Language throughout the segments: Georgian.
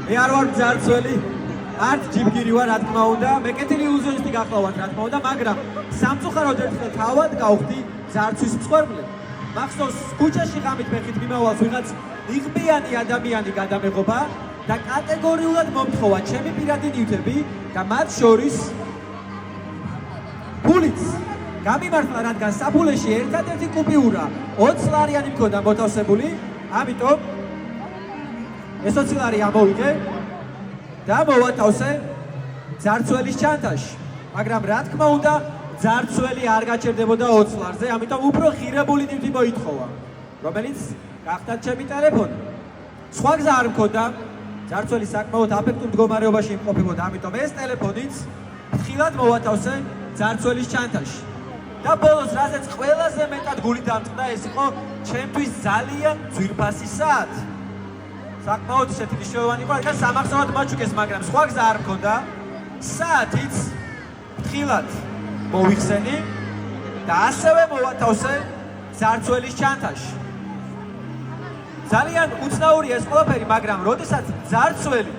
მე არ ვარ ძარცველი, არც ჯიბგირი ვარ, რა თქმა უნდა, მე კეთილი ილუზიონისტი გახლავართ, რა თქმა უნდა, მაგრამ სამწუხაროდ ერთხელ თავად გავხდი ძარცვის მსხვერპლი. მახსოვს, ქუჩაში ღამით ფეხით მიმავალს ვიღაც იღბიანი ადამიანი გადამეღობა და კატეგორიულად მომთხოვა ჩემი პირადი ნივთები და მათ შორის ფულიც. გამიმართლა, რადგან საფულეში ერთადერთი კუპიურა 20 ლარიანი მქონდა მოთავსებული, ამიტომ ეს 20 ლარი ამოვიღე და მოვათავსე ძარცველის ჩანთაში. მაგრამ რა თქმა უნდა, ძარცველი არ გაჩერდებოდა 20 ლარზე, ამიტომ უფრო ღირებული ნივთი მოითხოვა, რომელიც გახდა ჩემი ტელეფონი. სხვა გზა არ მქონდა, ძარცველი საკმაოდ აფექტურ მდგომარეობაში იმყოფებოდა, ამიტომ ეს ტელეფონიც ფრთხილად მოვათავსე ძარცველის ჩანთაში. და ბოლოს, რაზეც ყველაზე მეტად გული დამწყდა, ეს იყო ჩემთვის ძალიან ძვირფასი საათი. საკმაოდ ისეთი მნიშვნელოვანი იყო, რადგან სამახსოვრად მაჩუქეს, მაგრამ სხვა გზა არ მქონდა. საათიც ფრთხილად მოვიხსენი და ასევე მოვათავსე ძარცველის ჩანთაში. ძალიან უცნაური ეს ყველაფერი, მაგრამ როდესაც ძარცველი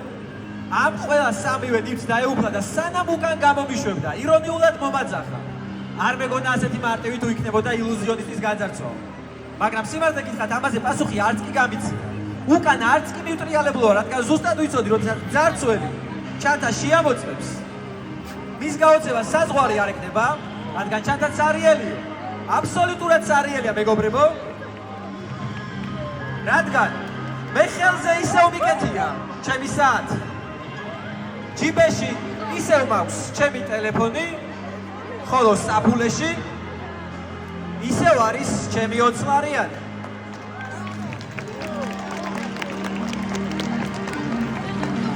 ამ ყველა სამივე ნივთს დაეუფლა და სანამ უკან გამომიშვებდა, ირონიულად მომაძახა. არ მეგონა ასეთი მარტივი თუ იქნებოდა ილუზიონისტის გაძარცვა. მაგრამ სიმართლე გითხრათ, ამაზე პასუხი არც კი გამიცია. უკან არც კი მიუტრიალებულა, რადგან ზუსტად ვიცოდი, როდესაც ძარცველი ჩანთას შეამოწმებს, მის გაოცება საზღვარი არ ეკნება, რადგან ჩანთა ცარიელია. აბსოლუტურად ცარიელია, მეგობრებო. რადგან მე ხელზე ისევ მიკეთია ჩემი საათი. ჯიბეში ისევ მაქვს ჩემი ტელეფონი, ხოლო საფულეში ისევ არის ჩემი 20 ლარიანი.